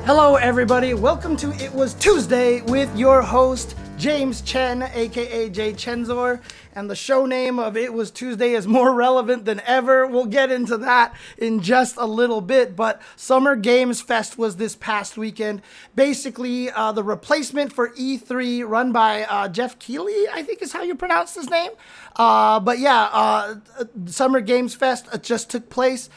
Hello everybody, welcome to It Was Tuesday with your host, James Chen, aka Jay Chenzor, and the show name of It Was Tuesday is more relevant than ever. We'll get into that in just a little bit, but Summer Games Fest was this past weekend. Basically, the replacement for E3 run by Jeff Keighley, I think is how you pronounce his name. Summer Games Fest just took place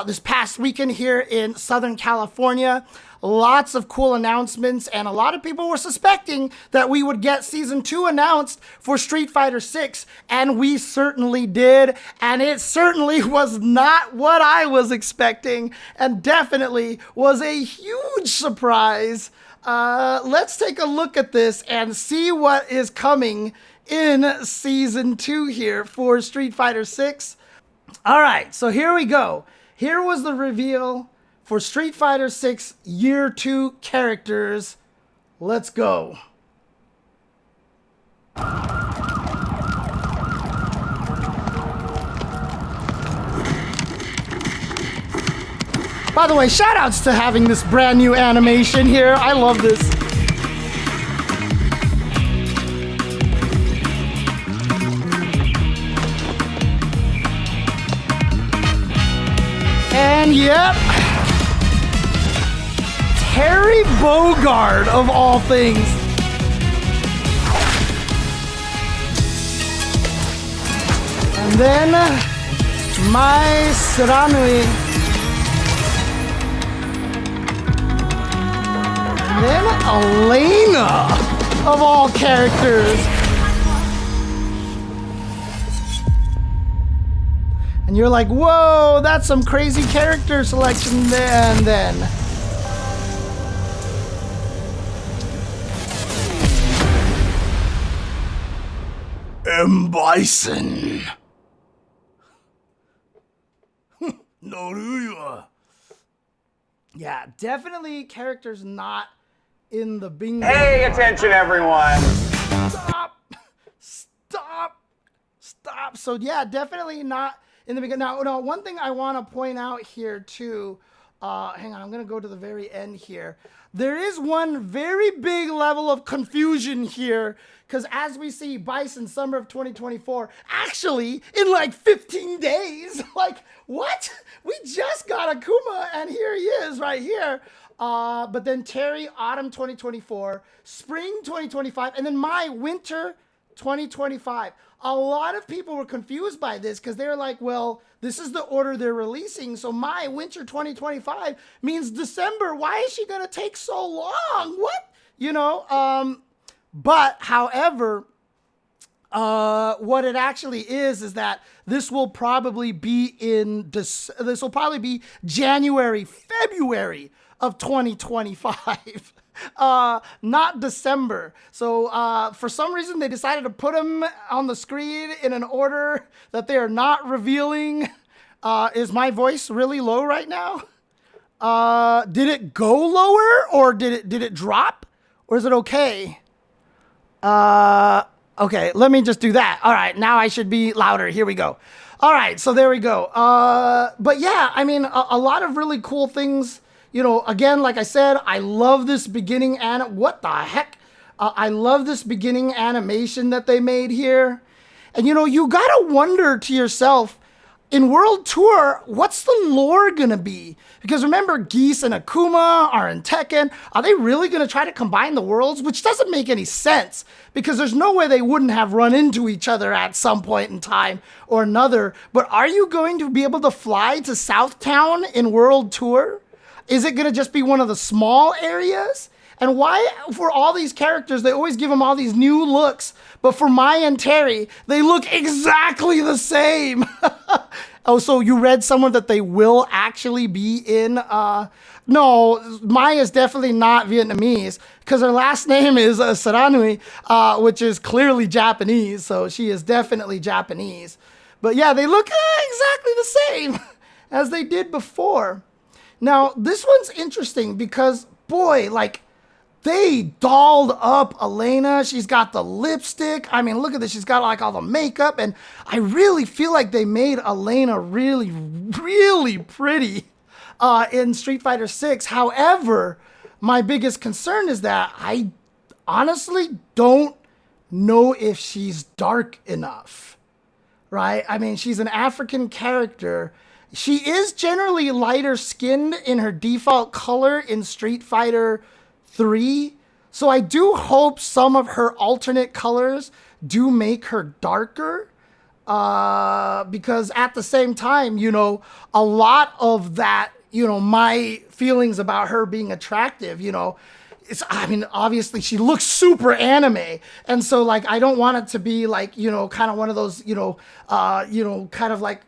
this past weekend here in Southern California. Lots of cool announcements, and a lot of people were suspecting that we would get Season 2 announced for Street Fighter 6, and we certainly did, and it certainly was not what I was expecting, and definitely was a huge surprise. Let's take a look at this and see what is coming in Season 2 here for Street Fighter 6. All right, so here we go. Here was the reveal for Street Fighter 6 Year 2 characters. Let's go. By the way, shoutouts to having this brand new animation here. I love this. And yep, Terry Bogard, of all things. And then Mai Siranui. And then Elena, of all characters. And you're like, whoa, that's some crazy character selection. And then Bison. No, yeah, definitely characters not in the bingo. Hey, attention everyone. Stop. So yeah, definitely not in the beginning. Now, one thing I want to point out here too, hang on, I'm going to go to the very end here. There is one very big level of confusion here, because as we see Bison Summer of 2024, actually in like 15 days, like what? We just got Akuma and here he is right here. But then Terry Autumn 2024, Spring 2025, and then Mai Winter 2025. A lot of people were confused by this because they're like, well, this is the order they're releasing. So Mai Winter 2025 means December. Why is she going to take so long? What? But however, what it actually is that this will probably be January, February of 2025. Not December. So for some reason they decided to put them on the screen in an order that they are not revealing. Is my voice really low right now? Did it go lower or did it drop, or is it okay? Okay, let me just do that. All right, now I should be louder. Here we go. All right, so there we go. But yeah, I mean, a lot of really cool things. Again, like I said, I love this beginning what the heck? I love this beginning animation that they made here. And you gotta wonder to yourself, in World Tour, what's the lore gonna be? Because remember, Geese and Akuma are in Tekken. Are they really gonna try to combine the worlds? Which doesn't make any sense, because there's no way they wouldn't have run into each other at some point in time or another. But are you going to be able to fly to Southtown in World Tour? Is it gonna just be one of the small areas? And why, for all these characters, they always give them all these new looks, but for Mai and Terry, they look exactly the same. Oh, so you read somewhere that they will actually be in, no, Mai is definitely not Vietnamese, because her last name is Siranui, which is clearly Japanese, so she is definitely Japanese. But yeah, they look exactly the same as they did before. Now, this one's interesting because, boy, like, they dolled up Elena. She's got the lipstick. I mean, look at this. She's got like all the makeup. And I really feel like they made Elena really, really pretty in Street Fighter 6. However, my biggest concern is that I honestly don't know if she's dark enough, right? I mean, she's an African character. She is generally lighter skinned in her default color in Street Fighter 3. So I do hope some of her alternate colors do make her darker. Because at the same time, a lot of that, my feelings about her being attractive, obviously she looks super anime. And so like, I don't want it to be like, kind of one of those, kind of like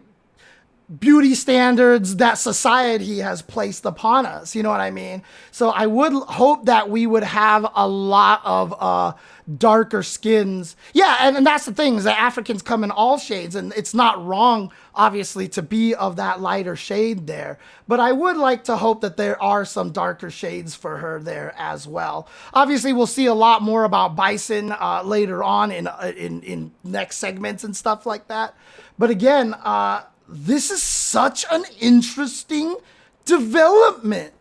beauty standards that society has placed upon us. You know what I mean? So I would hope that we would have a lot of darker skins. Yeah, and that's the thing, is that Africans come in all shades, and it's not wrong, obviously, to be of that lighter shade there. But I would like to hope that there are some darker shades for her there as well. Obviously, we'll see a lot more about Bison later on in next segments and stuff like that. But again, this is such an interesting development.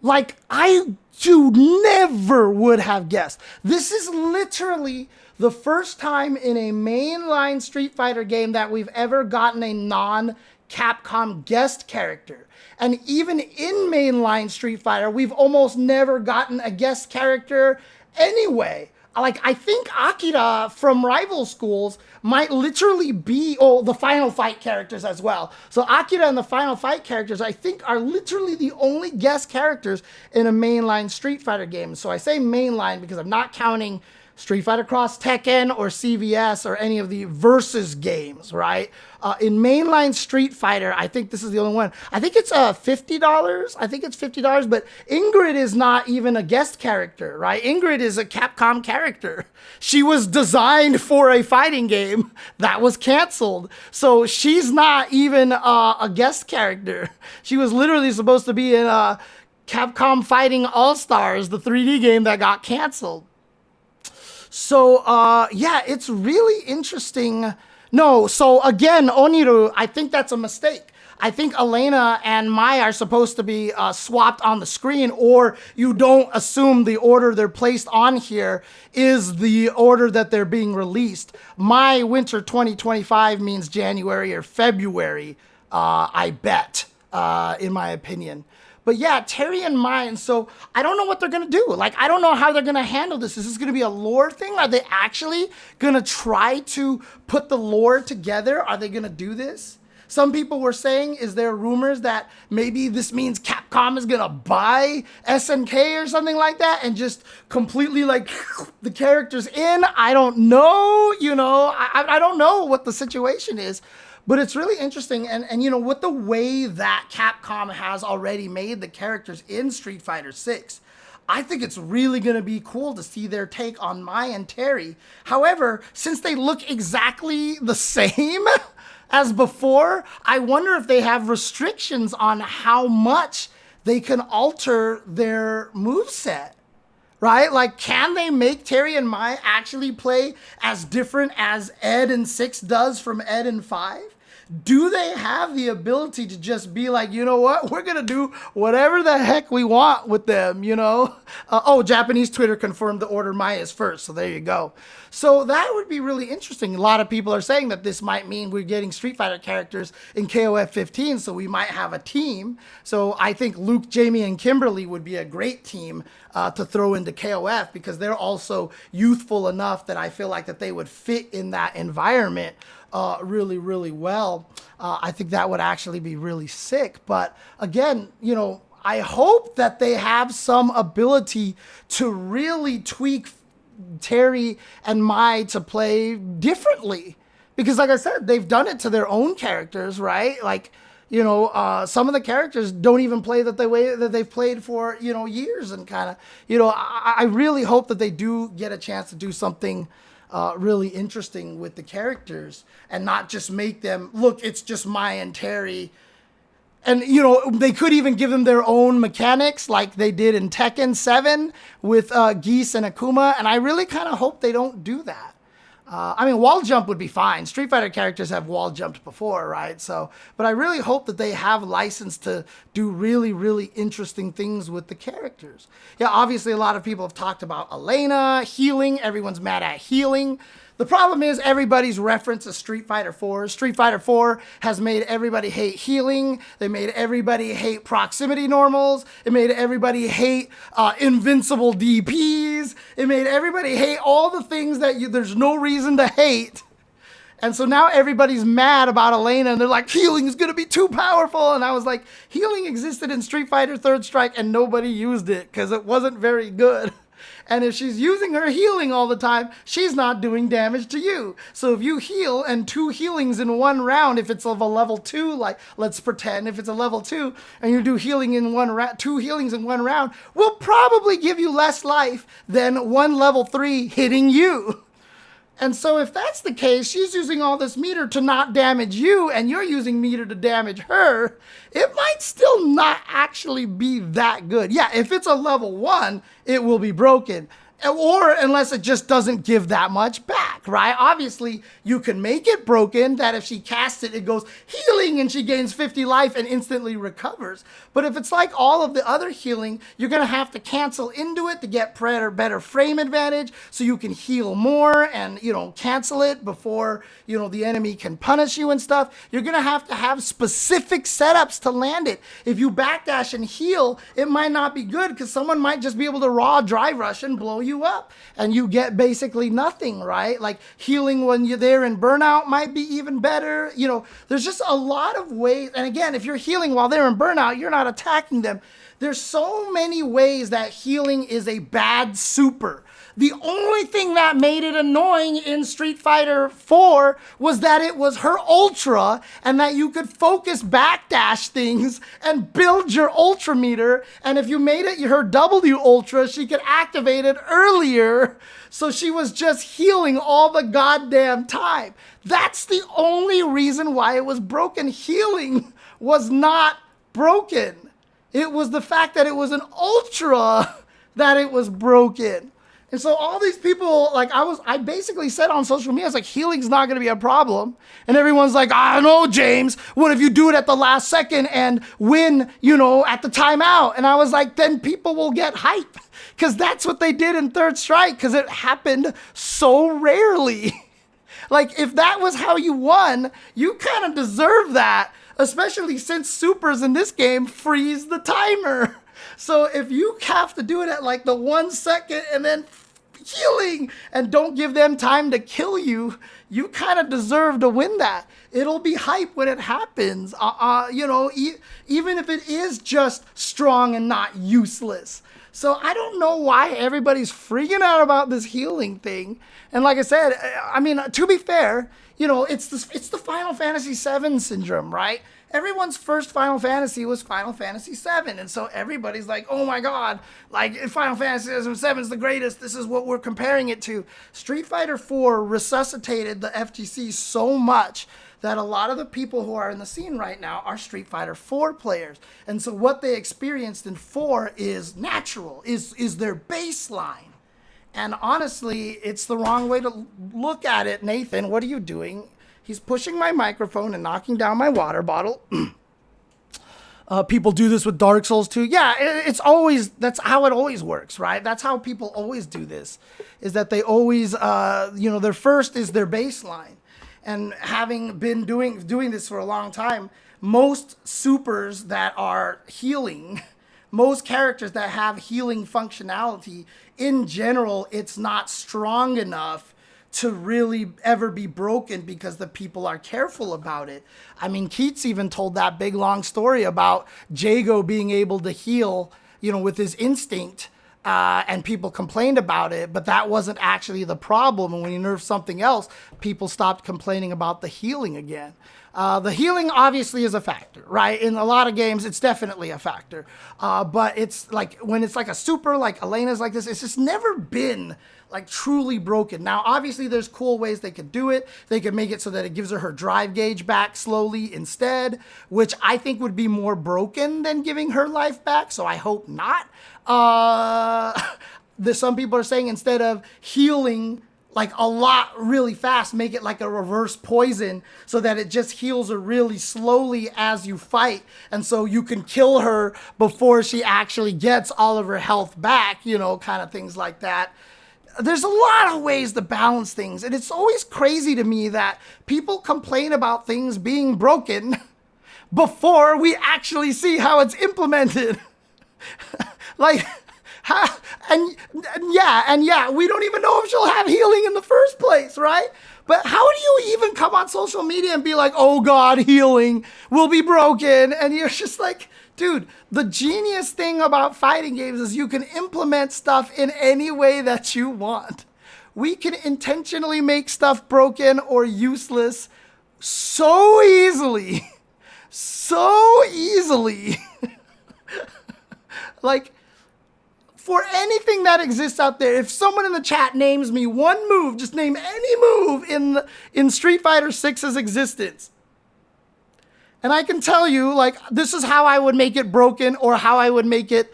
Like, I never would have guessed. This is literally the first time in a mainline Street Fighter game that we've ever gotten a non-Capcom guest character. And even in mainline Street Fighter, we've almost never gotten a guest character anyway. Like, I think Akira from Rival Schools might literally be, the Final Fight characters as well. So Akira and the Final Fight characters, I think, are literally the only guest characters in a mainline Street Fighter game. So I say mainline because I'm not counting Street Fighter Cross Tekken or CVS or any of the versus games, right? In mainline Street Fighter, I think this is the only one. I think it's $50. I think it's $50, but Ingrid is not even a guest character, right? Ingrid is a Capcom character. She was designed for a fighting game that was canceled. So she's not even a guest character. She was literally supposed to be in Capcom Fighting All-Stars, the 3D game that got canceled. So, yeah, it's really interesting. No, so again, Oniru, I think that's a mistake. I think Elena and Mai are supposed to be swapped on the screen, or you don't assume the order they're placed on here is the order that they're being released. Mai Winter 2025 means January or February, I bet, in my opinion. But yeah, Terry and Mai, and so I don't know what they're going to do. Like, I don't know how they're going to handle this. Is this going to be a lore thing? Are they actually going to try to put the lore together? Are they going to do this? Some people were saying, is there rumors that maybe this means Capcom is going to buy SNK or something like that and just completely like the characters in? I don't know. I don't know what the situation is. But it's really interesting, and with the way that Capcom has already made the characters in Street Fighter 6, I think it's really going to be cool to see their take on Mai and Terry. However, since they look exactly the same as before, I wonder if they have restrictions on how much they can alter their moveset. Right? Like, can they make Terry and Mai actually play as different as Ed in 6 does from Ed in 5? Do they have the ability to just be like, you know what? We're going to do whatever the heck we want with them, Japanese Twitter confirmed the order Mai is first. So there you go. So that would be really interesting. A lot of people are saying that this might mean we're getting Street Fighter characters in KOF 15. So we might have a team. So I think Luke, Jamie, and Kimberly would be a great team to throw into KOF because they're also youthful enough that I feel like that they would fit in that environment really, really well. I think that would actually be really sick. But again, I hope that they have some ability to really tweak Terry and Mai to play differently. Because like I said, they've done it to their own characters, right? Like, some of the characters don't even play the way that they've played for, years, and kind of, I really hope that they do get a chance to do something really interesting with the characters and not just make them, look, it's just Mai and Terry. And, they could even give them their own mechanics like they did in Tekken 7 with Geese and Akuma. And I really kind of hope they don't do that. I mean, wall jump would be fine. Street Fighter characters have wall jumped before, right? So, but I really hope that they have license to do really, really interesting things with the characters. Yeah, obviously a lot of people have talked about Elena, healing. Everyone's mad at healing. The problem is everybody's reference is Street Fighter 4. Street Fighter 4 has made everybody hate healing. They made everybody hate proximity normals. It made everybody hate invincible DPs. It made everybody hate all the things that there's no reason to hate. And so now everybody's mad about Elena, and they're like, healing is going to be too powerful. And I was like, healing existed in Street Fighter Third Strike, and nobody used it because it wasn't very good. And if she's using her healing all the time, she's not doing damage to you. So if you heal and 2 healings in one round, if it's of a level 2, like let's pretend if it's a level 2 and you do healing in 2 healings in one round, will probably give you less life than 1 level 3 hitting you. And so if that's the case, she's using all this meter to not damage you, and you're using meter to damage her, it might still not actually be that good. Yeah, if it's a level 1, it will be broken. Or unless it just doesn't give that much back, right? Obviously, you can make it broken, that if she casts it, it goes healing and she gains 50 life and instantly recovers. But if it's like all of the other healing, you're going to have to cancel into it to get better frame advantage so you can heal more and, cancel it before, the enemy can punish you and stuff. You're going to have specific setups to land it. If you backdash and heal, it might not be good because someone might just be able to raw drive rush and blow you up and you get basically nothing, right? Like healing when you're there in burnout might be even better. There's just a lot of ways. And again, if you're healing while they're in burnout, you're not attacking them. There's so many ways that healing is a bad super. The only thing that made it annoying in Street Fighter 4 was that it was her ultra and that you could focus backdash things and build your ultra meter. And if you made it her W ultra, she could activate it earlier. So she was just healing all the goddamn time. That's the only reason why it was broken. Healing was not broken. It was the fact that it was an ultra that it was broken. And so all these people, I basically said on social media, I was like, healing's not going to be a problem. And everyone's like, I don't know, James, what if you do it at the last second and win, at the timeout? And I was like, then people will get hype because that's what they did in Third Strike because it happened so rarely. Like, if that was how you won, you kind of deserve that, especially since supers in this game freeze the timer. So if you have to do it at the 1 second and then healing and don't give them time to kill you, you kind of deserve to win that. It'll be hype when it happens, even if it is just strong and not useless. So I don't know why everybody's freaking out about this healing thing. And like I said, to be fair, it's the Final Fantasy VII syndrome, right? Everyone's first Final Fantasy was Final Fantasy VII. And so everybody's like, oh my God, Final Fantasy VII is the greatest. This is what we're comparing it to. Street Fighter 4 resuscitated the FGC so much that a lot of the people who are in the scene right now are Street Fighter 4 players. And so what they experienced in 4 is natural, is their baseline. And honestly, it's the wrong way to look at it. Nathan, what are you doing? He's pushing my microphone and knocking down my water bottle. People do this with Dark Souls too. Yeah, that's how it always works, right? That's how people always do this, is that they always, their first is their baseline. And having been doing this for a long time, most supers that are healing, most characters that have healing functionality, in general, it's not strong enough to really ever be broken because the people are careful about it. Keats even told that big long story about Jago being able to heal, with his instinct, and people complained about it, but that wasn't actually the problem. And when you nerfed something else, people stopped complaining about the healing again. The healing obviously is a factor, right? In a lot of games, it's definitely a factor. But it's when it's a super, like Elena's like this, it's just never been truly broken. Now, obviously, there's cool ways they could do it. They could make it so that it gives her drive gauge back slowly instead, which I think would be more broken than giving her life back. So I hope not. Some people are saying instead of healing like a lot really fast, make it like a reverse poison so that it just heals her really slowly as you fight. And so you can kill her before she actually gets all of her health back, you know, kind of things like that. There's a lot of ways to balance things. And it's always crazy to me that people complain about things being broken before we actually see how it's implemented. Like, and yeah, we don't even know if she'll have healing in the first place, right? But how do you even come on social media and be like, oh God, healing will be broken? And you're just like, dude, the genius thing about fighting games is you can implement stuff in any way that you want. We can intentionally make stuff broken or useless so easily. So easily. Like, for anything that exists out there, if someone in the chat names me one move, just name any move in Street Fighter 6's existence, and I can tell you, like, this is how I would make it broken or how I would make it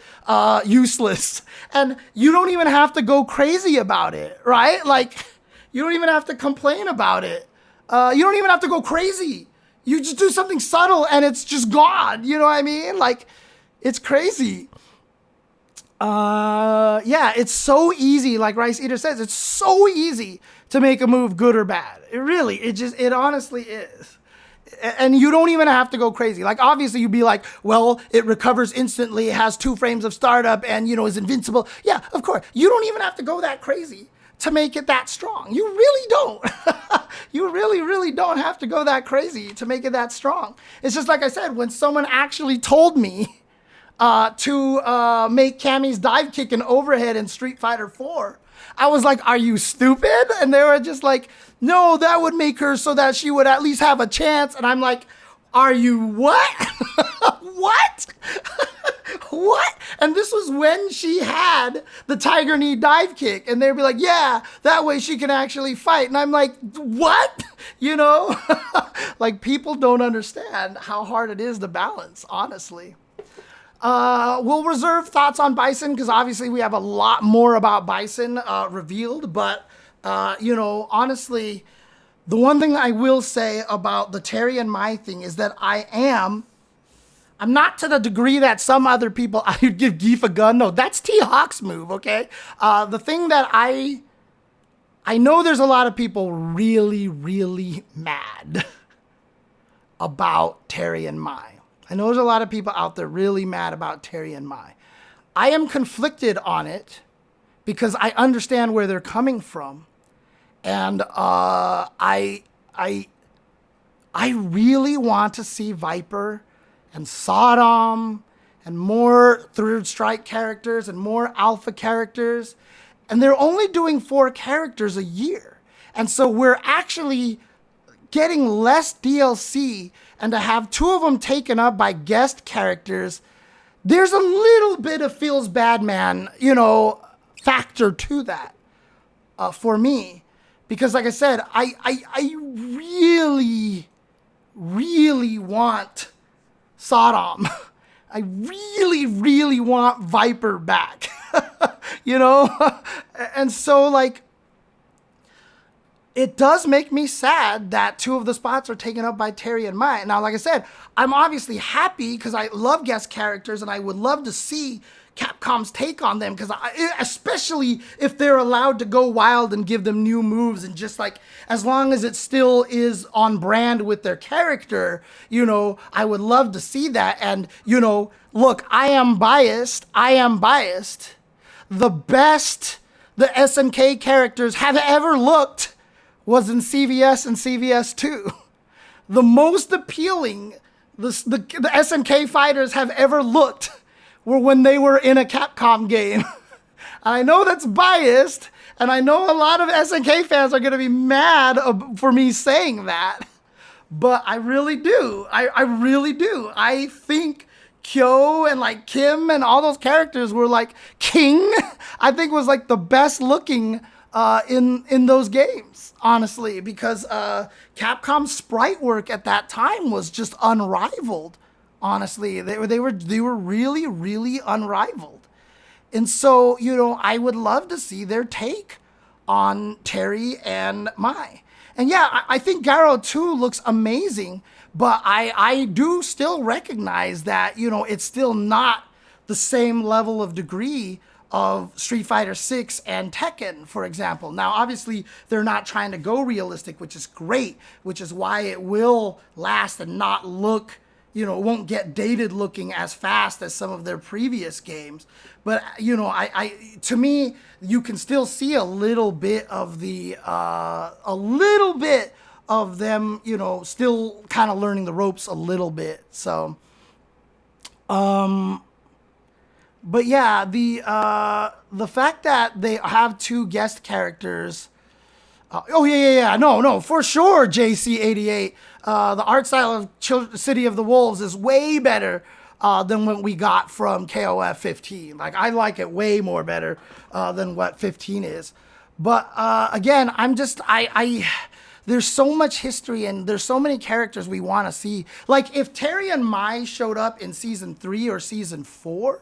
useless. And you don't even have to go crazy about it, right? Like, you don't even have to complain about it. You don't even have to go crazy. You just do something subtle and it's just gone. You know what I mean? Like, it's crazy. Yeah, it's so easy. Like Rice Eater says, it's so easy to make a move good or bad. It honestly is. And you don't even have to go crazy. Like, obviously you'd be like, well, it recovers instantly, it has 2 frames of startup and, you know, is invincible. Yeah, of course. You don't even have to go that crazy to make it that strong. You really don't. You really don't have to go that crazy to make it that strong. It's just like I said, when someone actually told me to make Cammy's dive kick an overhead in Street Fighter 4, I was like, are you stupid? And they were just like, no, that would make her so that she would at least have a chance. And I'm like, are you what? What? What? And this was when she had the tiger knee dive kick. And they'd be like, yeah, that way she can actually fight. And I'm like, what? You know? Like, people don't understand how hard it is to balance, honestly. We'll reserve thoughts on Bison because obviously we have a lot more about Bison revealed. But, you know, honestly, the one thing I will say about the Terry and Mai thing is that I'm not to the degree that some other people, I would give Geef a gun. No, that's T-Hawk's move, okay? The thing that I know there's a lot of people really mad about Terry and Mai. I know there's a lot of people out there really mad about Terry and Mai. I am conflicted on it because I understand where they're coming from. And I really want to see Viper and Sodom and more Third Strike characters and more Alpha characters. And they're only doing 4 characters a year. And so we're actually getting less DLC, and to have 2 of them taken up by guest characters, there's a little bit of feels bad man, you know, factor to that for me. Because like I said, I really want Sodom. I really want Viper back, you know? And so, like, it does make me sad that 2 of the spots are taken up by Terry and Mai. Now, like I said, I'm obviously happy because I love guest characters and I would love to see Capcom's take on them, because especially if they're allowed to go wild and give them new moves, and just like, as long as it still is on brand with their character, you know, I would love to see that. And, you know, look, I am biased. The best the SNK characters have ever looked was in CVS and CVS 2. The most appealing the SNK fighters have ever looked were when they were in a Capcom game. I know that's biased, and I know a lot of SNK fans are going to be mad for me saying that, but I really do. I really do. I think Kyo and like Kim and all those characters were like King, I think was like the best looking in those games, honestly, because Capcom's sprite work at that time was just unrivaled. Honestly, they were really unrivaled. And so, you know, I would love to see their take on Terry and Mai. And yeah, I think Garo 2 looks amazing, but I do still recognize that, you know, it's still not the same level of degree of Street Fighter 6 and Tekken, for example. Now, obviously, they're not trying to go realistic, which is great, which is why it will last and not look, you know, it won't get dated looking as fast as some of their previous games. But, you know, to me, you can still see a little bit of them, you know, still kind of learning the ropes a little bit. So, but yeah, the fact that they have two guest characters. No, for sure, JC88. The art style of City of the Wolves is way better than what we got from KOF 15. Like, I like it way more better than what 15 is. But again, there's so much history and there's so many characters we want to see. Like, if Terry and Mai showed up in season 3 or season 4,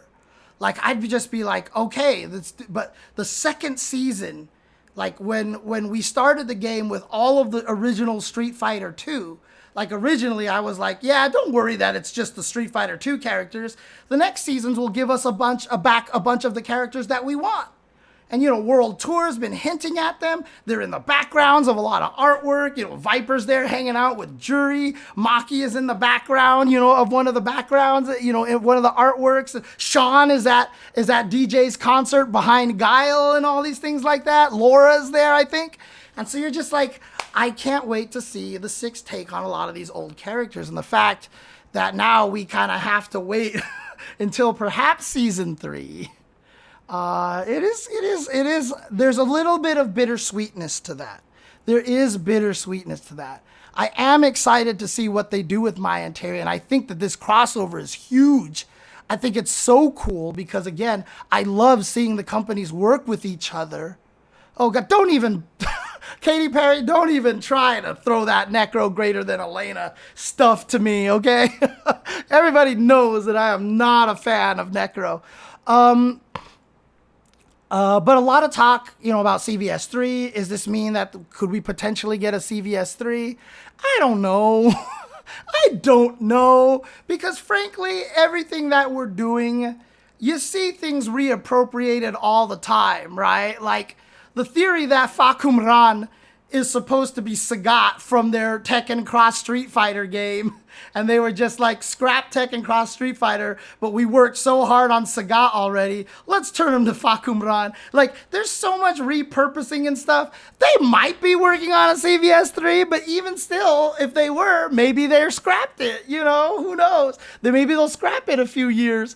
like, I'd just be like, okay, but the second season, like when we started the game with all of the original Street Fighter 2, like originally I was like, yeah, don't worry that it's just the Street Fighter 2 characters. The next seasons will give us a bunch of the characters that we want. And, you know, World Tour's been hinting at them. They're in the backgrounds of a lot of artwork. You know, Viper's there hanging out with Jury. Maki is in the background, you know, of one of the backgrounds, you know, in one of the artworks. Sean is at DJ's concert behind Guile and all these things like that. Laura's there, I think. And so you're just like, I can't wait to see the 6 take on a lot of these old characters. And the fact that now we kind of have to wait until perhaps season 3. It is. There's a little bit of bittersweetness to that. There is bittersweetness to that. I am excited to see what they do with Mai and Terry, and I think that this crossover is huge. I think it's so cool because, again, I love seeing the companies work with each other. Oh, God, don't even... Katy Perry, don't even try to throw that Necro greater than Elena stuff to me, okay? Everybody knows that I am not a fan of Necro. But a lot of talk, you know, about CVS 3. Does this mean that could we potentially get a CVS 3? I don't know. I don't know. Because frankly, everything that we're doing, you see things reappropriated all the time, right? Like the theory that Fakumran is supposed to be Sagat from their Tekken Cross Street Fighter game. And they were just like, scrap Tekken Cross Street Fighter, but we worked so hard on Sagat already. Let's turn him to Fakumran. Like, there's so much repurposing and stuff. They might be working on a CVS 3, but even still, if they were, maybe they're scrapped it. You know, who knows? Then maybe they'll scrap it a few years.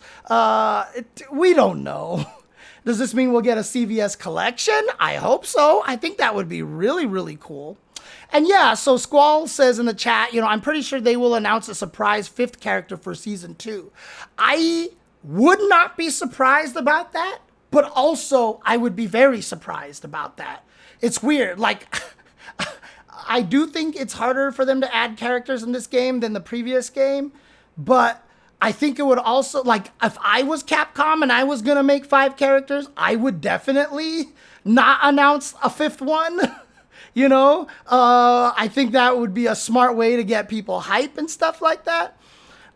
We don't know. Does this mean we'll get a CVS collection? I hope so. I think that would be really, really cool. And yeah, so Squall says in the chat, you know, I'm pretty sure they will announce a surprise 5th character for season 2. I would not be surprised about that, but also I would be very surprised about that. It's weird. Like, I do think it's harder for them to add characters in this game than the previous game, but I think it would also, like, if I was Capcom and I was going to make 5 characters, I would definitely not announce a 5th one. You know, I think that would be a smart way to get people hype and stuff like that.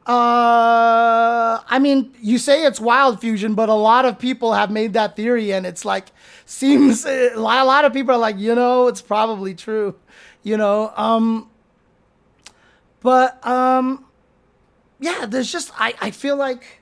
I mean, you say it's Wild Fusion, but a lot of people have made that theory, and it's like, seems a lot of people are like, you know, it's probably true, you know. Yeah, there's just, I feel like,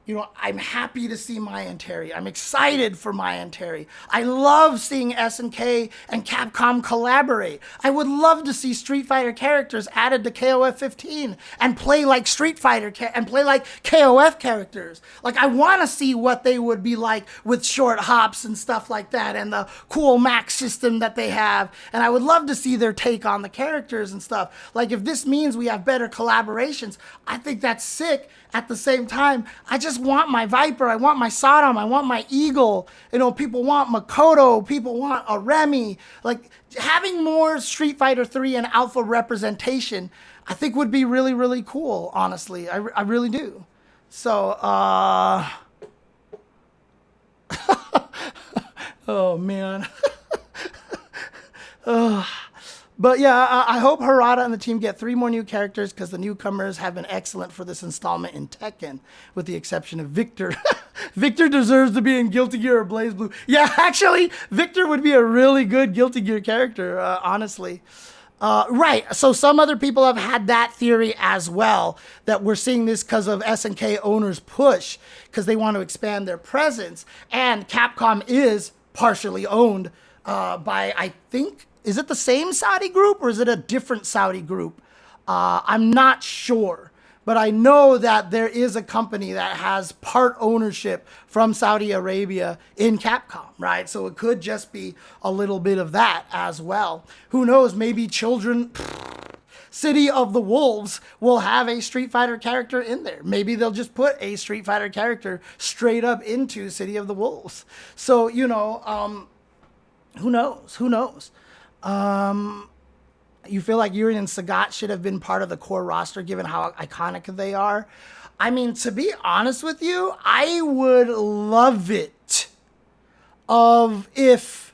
you know, I'm happy to see Mai and Terry. I'm excited for Mai and Terry. I love seeing SNK and Capcom collaborate. I would love to see Street Fighter characters added to KOF 15 and play like Street Fighter and play like KOF characters. Like, I want to see what they would be like with short hops and stuff like that and the cool max system that they have. And I would love to see their take on the characters and stuff. Like, if this means we have better collaborations, I think that's sick. At the same time, I just want my Viper, I want my Sodom, I want my Eagle. You know, people want Makoto, people want a Remy. Like, having more Street Fighter 3 and Alpha representation, I think would be really, really cool, honestly. I really do. So, Oh, man. But yeah, I hope Harada and the team get 3 more new characters because the newcomers have been excellent for this installment in Tekken, with the exception of Victor. Victor deserves to be in Guilty Gear or BlazBlue. Yeah, actually, Victor would be a really good Guilty Gear character, honestly. Right, so some other people have had that theory as well, that we're seeing this because of SNK owners' push, because they want to expand their presence, and Capcom is partially owned by, I think, is it the same Saudi group or is it a different Saudi group? I'm not sure, but I know that there is a company that has part ownership from Saudi Arabia in Capcom, right? So it could just be a little bit of that as well. Who knows, maybe City of the Wolves will have a Street Fighter character in there. Maybe they'll just put a Street Fighter character straight up into City of the Wolves. So, you know, who knows? Who knows? You feel like Yuri and Sagat should have been part of the core roster given how iconic they are? I mean, to be honest with you, I would love it if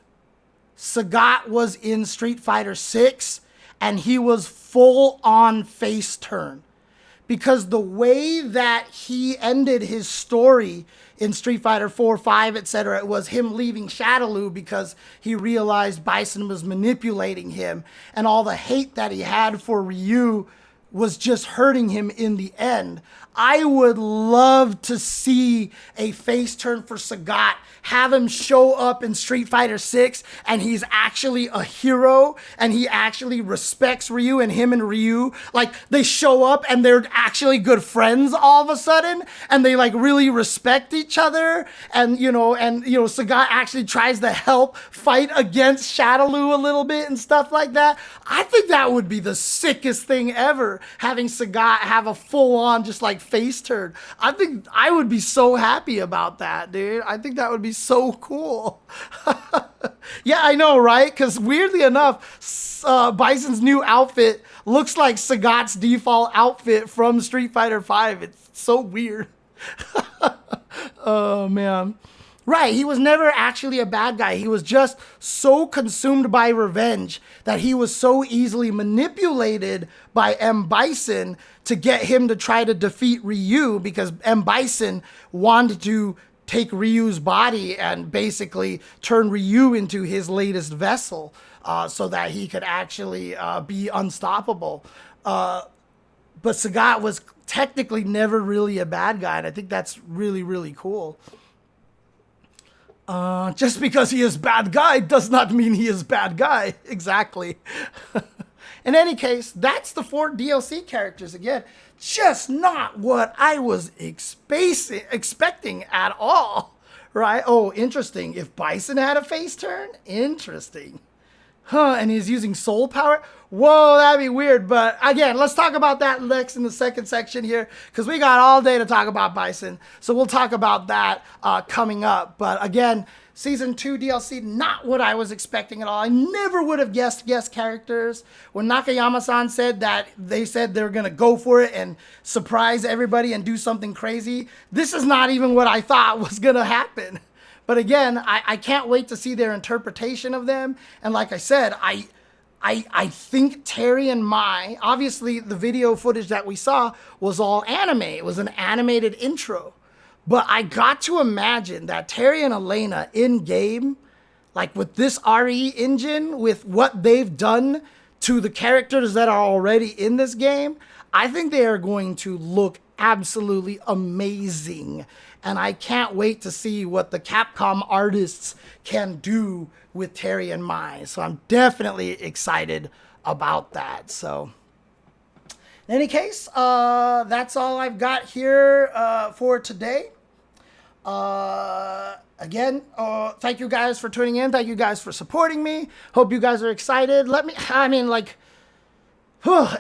Sagat was in Street Fighter 6 and he was full on face turn. Because the way that he ended his story in Street Fighter 4, 5, etc., it was him leaving Shadaloo because he realized Bison was manipulating him, and all the hate that he had for Ryu was just hurting him in the end. I would love to see a face turn for Sagat, have him show up in Street Fighter 6 and he's actually a hero and he actually respects Ryu, and him and Ryu, like, they show up and they're actually good friends all of a sudden and they like really respect each other, and Sagat actually tries to help fight against Shadaloo a little bit and stuff like that. I think that would be the sickest thing ever, having Sagat have a full on just like face turn. I think I would be so happy about that, dude. I think that would be so cool. Yeah, I know, right? Because weirdly enough, Bison's new outfit looks like Sagat's default outfit from Street Fighter 5. It's so weird. Oh, man. Right, he was never actually a bad guy. He was just so consumed by revenge that he was so easily manipulated by M. Bison to get him to try to defeat Ryu, because M. Bison wanted to take Ryu's body and basically turn Ryu into his latest vessel so that he could actually be unstoppable. But Sagat was technically never really a bad guy, and I think that's really, really cool. Just because he is bad guy does not mean he is bad guy. Exactly. In any case, that's the 4 DLC characters. Again, just not what I was expecting at all. Right? Oh, interesting. If Bison had a face turn? Interesting. Huh, and he's using soul power? Whoa, that'd be weird. But again, let's talk about that next in the second section here, because we got all day to talk about Bison. So we'll talk about that coming up. But again, Season 2 DLC, not what I was expecting at all. I never would have guessed guest characters. When Nakayama-san said that they said they're going to go for it and surprise everybody and do something crazy, this is not even what I thought was going to happen. But again, I can't wait to see their interpretation of them. And like I said, I think Terry and Mai, obviously the video footage that we saw was all anime. It was an animated intro. But I got to imagine that Terry and Elena in-game, like with this RE engine, with what they've done to the characters that are already in this game, I think they are going to look absolutely amazing. And I can't wait to see what the Capcom artists can do with Terry and Mai. So I'm definitely excited about that. So in any case, that's all I've got here for today. Again, thank you guys for tuning in. Thank you guys for supporting me. Hope you guys are excited.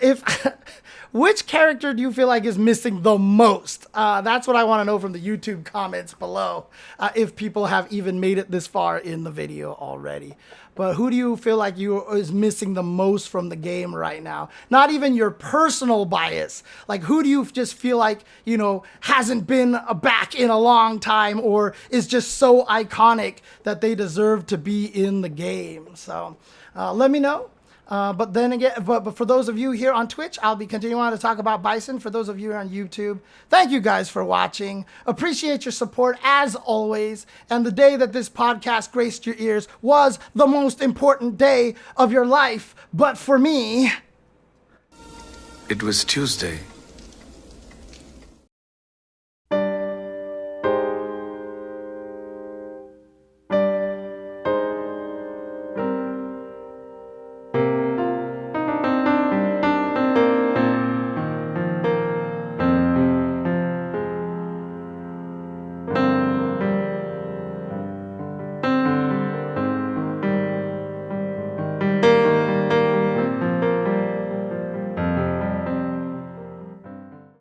If which character do you feel like is missing the most? That's what I want to know from the YouTube comments below, if people have even made it this far in the video already. But who do you feel like is missing the most from the game right now? Not even your personal bias. Like, who do you just feel like, you know, hasn't been back in a long time or is just so iconic that they deserve to be in the game? So let me know. But then again, but for those of you here on Twitch, I'll be continuing to talk about Bison. For those of you on YouTube, thank you guys for watching. Appreciate your support as always. And the day that this podcast graced your ears was the most important day of your life. But for me, it was Tuesday.